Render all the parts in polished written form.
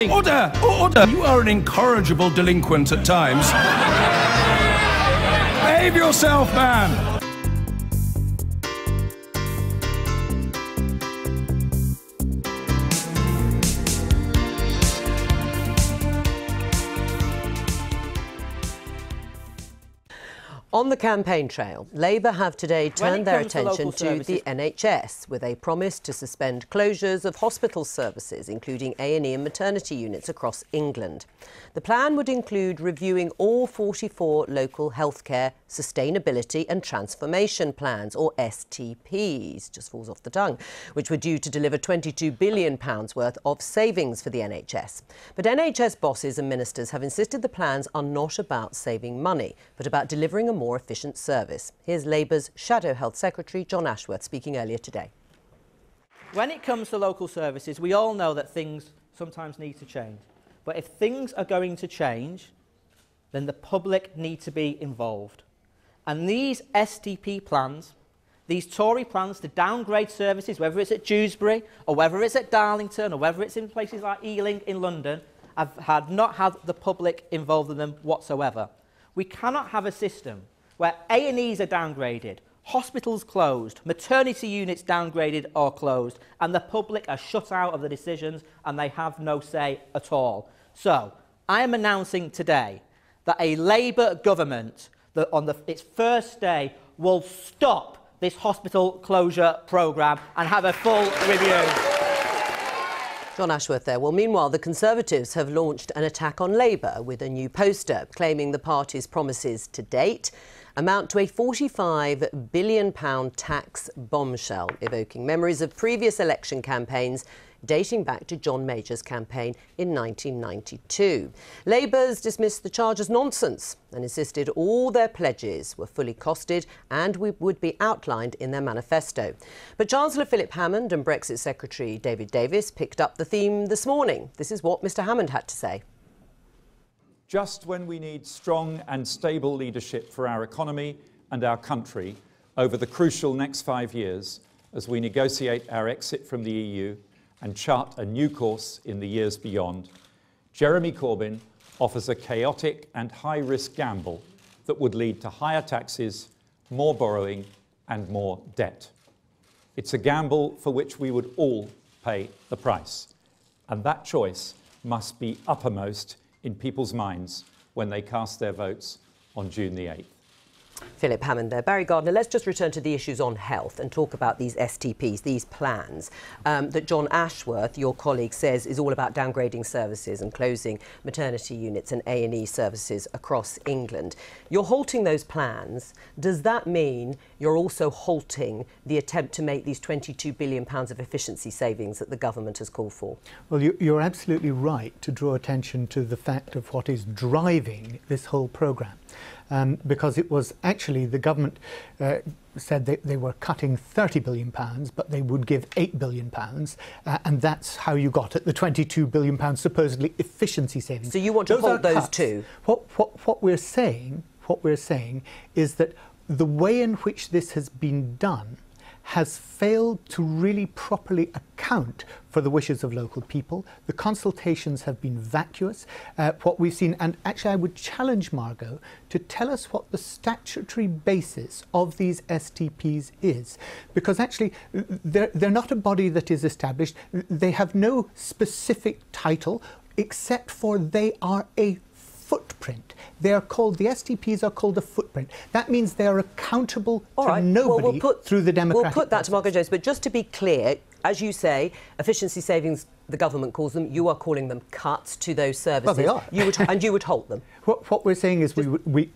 Order! Order! You are an incorrigible delinquent at times. Behave yourself, man! On the campaign trail, Labour have today turned their attention to the NHS with a promise to suspend closures of hospital services, including A&E and maternity units across England. The plan would include reviewing all 44 local healthcare sustainability and transformation plans, or STPs, just falls off the tongue, which were due to deliver £22 billion worth of savings for the NHS. But NHS bosses and ministers have insisted the plans are not about saving money, but about delivering a more efficient service. Here's Labour's Shadow Health Secretary, John Ashworth, speaking earlier today. When it comes to local services, we all know that things sometimes need to change. But if things are going to change, then the public need to be involved. And these STP plans, these Tory plans to downgrade services, whether it's at Dewsbury or whether it's at Darlington or whether it's in places like Ealing in London, have not had the public involved in them whatsoever. We cannot have a system where A&Es are downgraded, hospitals closed, maternity units downgraded or closed, and the public are shut out of the decisions and they have no say at all. So, I am announcing today that a Labour government, that on its first day, will stop this hospital closure programme and have a full review. John Ashworth there. Well, meanwhile, the Conservatives have launched an attack on Labour with a new poster claiming the party's promises to date amount to a £45 billion tax bombshell, evoking memories of previous election campaigns dating back to John Major's campaign in 1992. Labour's dismissed the charge as nonsense and insisted all their pledges were fully costed and would be outlined in their manifesto. But Chancellor Philip Hammond and Brexit Secretary David Davis picked up the theme this morning. This is what Mr Hammond had to say. Just when we need strong and stable leadership for our economy and our country over the crucial next 5 years as we negotiate our exit from the EU and chart a new course in the years beyond, Jeremy Corbyn offers a chaotic and high-risk gamble that would lead to higher taxes, more borrowing and more debt. It's a gamble for which we would all pay the price, and that choice must be uppermost in people's minds when they cast their votes on June the 8th. Philip Hammond there. Barry Gardner, let's just return to the issues on health and talk about these STPs, these plans that John Ashworth, your colleague, says is all about downgrading services and closing maternity units and A&E services across England. You're halting those plans. Does that mean you're also halting the attempt to make these £22 billion of efficiency savings that the government has called for? Well, you're absolutely right to draw attention to the fact of what is driving this whole programme. Because it was actually the government said that they were cutting £30 billion, but they would give £8 billion, and that's how you got at the £22 billion supposedly efficiency savings. So you want to hold those two? What we're saying is that the way in which this has been done has failed to really properly account for the wishes of local people. The consultations have been vacuous. What we've seen, and actually I would challenge Margot to tell us what the statutory basis of these STPs is, because actually they're not a body that is established. They have no specific title except for they are a footprint. They are called, the STPs are called a footprint. That means they are accountable to nobody through the democratic We'll put that process. to Margot Jones, but just to be clear, as you say, efficiency savings, the government calls them, you are calling them cuts to those services. Well, they are. And you would halt them. What we're saying is we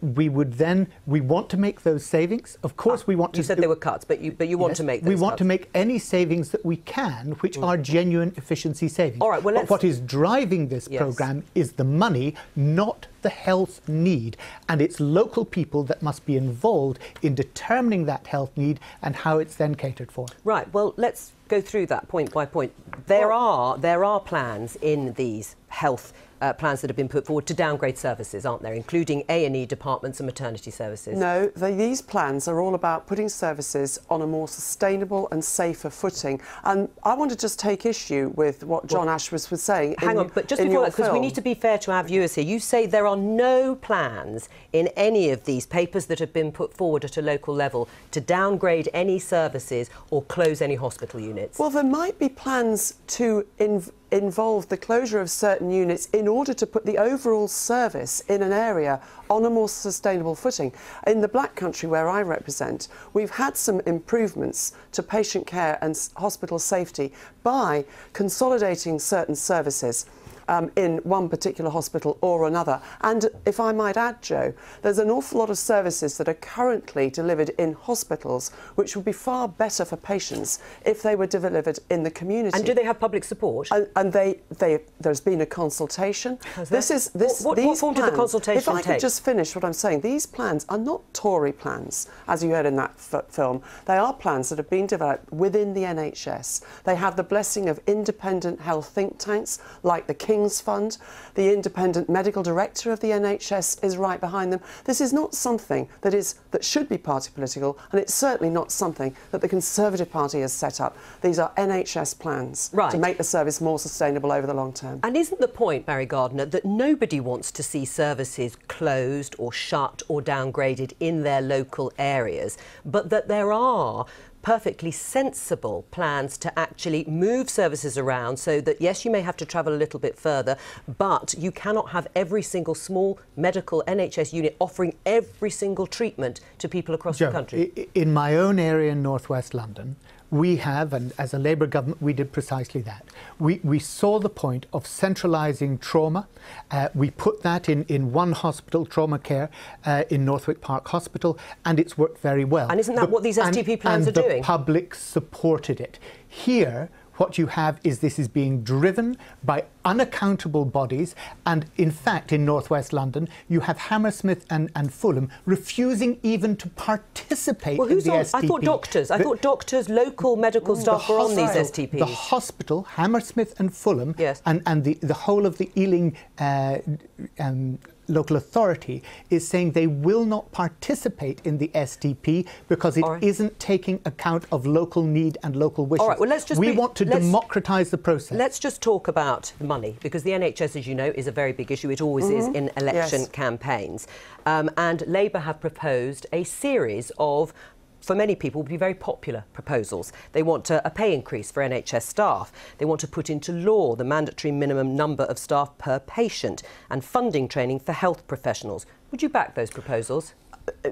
want to make those savings. Of course we want to... You said they were cuts, but you want to make those We want cuts. to make any savings that we can, which are genuine efficiency savings. All right, well, but what is driving this programme is the money, not the health need. And it's local people that must be involved in determining that health need and how it's then catered for. Right, well, let's go through that point by point. There are plans in these health plans that have been put forward to downgrade services, aren't there, including A&E departments and maternity services? No, these plans are all about putting services on a more sustainable and safer footing. And I want to just take issue with what John Ashworth was saying. Hang on, but just before that, because we need to be fair to our viewers here, you say there are no plans in any of these papers that have been put forward at a local level to downgrade any services or close any hospital units. Well, there might be plans to involve the closure of certain units in order to put the overall service in an area on a more sustainable footing. In the Black Country, where I represent, we've had some improvements to patient care and hospital safety by consolidating certain services in one particular hospital or another. And if I might add, Joe, there's an awful lot of services that are currently delivered in hospitals which would be far better for patients if they were delivered in the community. And do they have public support? And there's been a consultation. What form did the consultation If I take? could just finish what I'm saying, these plans are not Tory plans, as you heard in that film. They are plans that have been developed within the NHS. They have the blessing of independent health think tanks like the King's Fund. The independent medical director of the NHS is right behind them. This is not something that should be party political, and it's certainly not something that the Conservative Party has set up. These are NHS plans to make the service more sustainable over the long term. And isn't the point, Barry Gardiner, that nobody wants to see services closed or shut or downgraded in their local areas, but that there are perfectly sensible plans to actually move services around so that, yes, you may have to travel a little bit further, but you cannot have every single small medical NHS unit offering every single treatment to people across the country? In my own area in North West London, we have, and as a Labour government, we did precisely that. We saw the point of centralising trauma. We put that in one hospital, trauma care, in Northwick Park Hospital, and it's worked very well. And isn't that what these STP plans are doing? And the public supported it. Here, what you have is this is being driven by unaccountable bodies, and in fact in North West London you have Hammersmith and Fulham refusing even to participate in the STP. I thought doctors, local medical staff were on these STPs. The hospital, Hammersmith and Fulham, yes, and the whole of the Ealing local authority is saying they will not participate in the STP because it isn't taking account of local need and local wishes. All right, well, we want to democratise the process. Let's just talk about the money, because the NHS, as you know, is a very big issue. It always is in election campaigns. And Labour have proposed a series of, for many people, would be very popular proposals. They want a pay increase for NHS staff. They want to put into law the mandatory minimum number of staff per patient and funding training for health professionals. Would you back those proposals?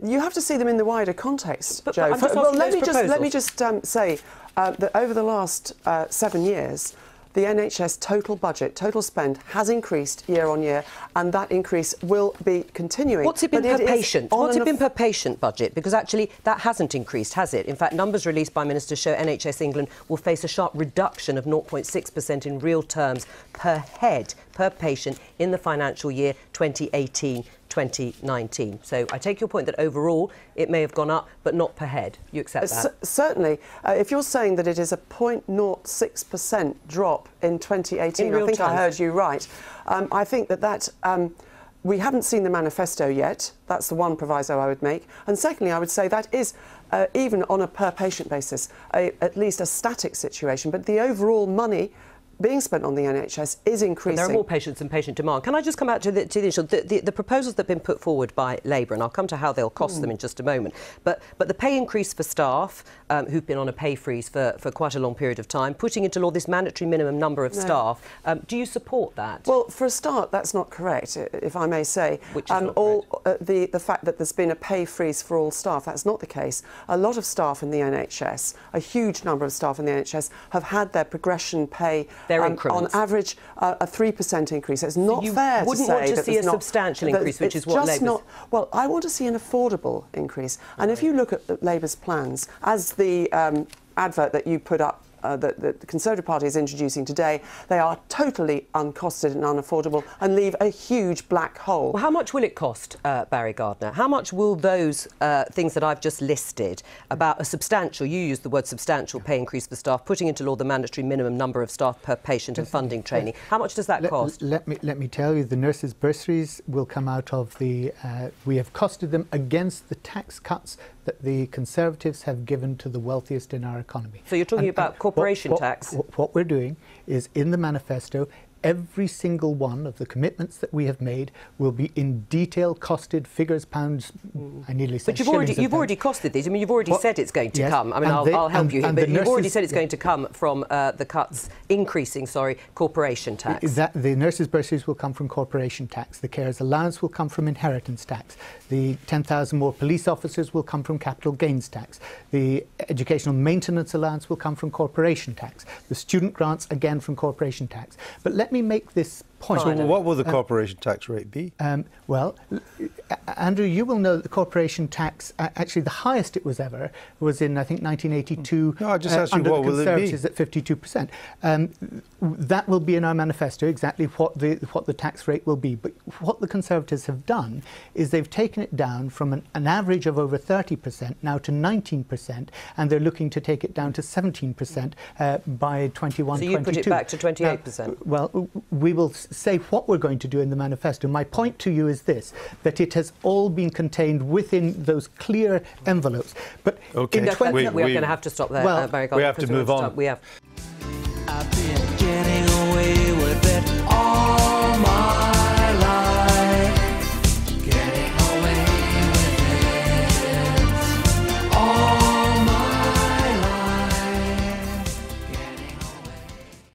You have to see them in the wider context, but Joe. let me just say that over the last 7 years, the NHS total budget, total spend, has increased year on year, and that increase will be continuing. What's it been per patient? What's it been per patient budget? Because actually that hasn't increased, has it? In fact, numbers released by Minister show NHS England will face a sharp reduction of 0.6% in real terms per head, per patient in the financial year 2018-2019. So I take your point that overall it may have gone up, but not per head. You accept that? Certainly. If you're saying that it is a 0.06% drop in 2018, I think I heard you right. I think that we haven't seen the manifesto yet. That's the one proviso I would make. And secondly, I would say that is, even on a per-patient basis, at least a static situation. But the overall money being spent on the NHS is increasing. But there are more patients and patient demand. Can I just come back to the issue? The proposals that have been put forward by Labour, and I'll come to how they'll cost them in just a moment, but the pay increase for staff who've been on a pay freeze for quite a long period of time, putting into law this mandatory minimum number of staff, do you support that? Well, for a start, that's not correct, if I may say. Which is not correct? The fact that there's been a pay freeze for all staff, that's not the case. A lot of staff in the NHS, a huge number of staff in the NHS, have had their progression pay on average a 3% increase. It's not fair to say that you wouldn't want to see a substantial increase, which is what Labour's... Well, I want to see an affordable increase. And if you look at Labour's plans, as the advert that you put up that the Conservative Party is introducing today, they are totally uncosted and unaffordable and leave a huge black hole. Well, how much will it cost, Barry Gardner? How much will those things that I've just listed, about a substantial, you used the word substantial pay increase for staff, putting into law the mandatory minimum number of staff per patient and funding training, how much does that cost? Let me tell you, the nurses' bursaries will come out of the... we have costed them against the tax cuts that the Conservatives have given to the wealthiest in our economy. So you're talking about corporation tax? What we're doing is, in the manifesto, every single one of the commitments that we have made will be in detail costed, figures, pounds, I nearly said shillings. But you've already costed these. I mean, you've already said it's going to come. I mean, I'll help you here. But you've already said it's going to come from the cuts, increasing, corporation tax. The nurses' bursaries will come from corporation tax. The carers allowance will come from inheritance tax. The 10,000 more police officers will come from capital gains tax. The educational maintenance allowance will come from corporation tax. The student grants, again, from corporation tax. But let me make this point. So what will the corporation tax rate be? Well, Andrew, you will know that the corporation tax, actually the highest it was ever, was in, I think, 1982. No, I just asked you, under what the will it be? Conservatives at 52%. That will be in our manifesto, exactly what the tax rate will be. But what the Conservatives have done is they've taken it down from an average of over 30% now to 19%, and they're looking to take it down to 17% by 21-22. So you put it back to 28%? Well, we will say what we're going to do in the manifesto. My point to you is this, that it has all been contained within those clear envelopes. But okay. We're going to have to stop there, Barry Gardner. We have to move on. We have.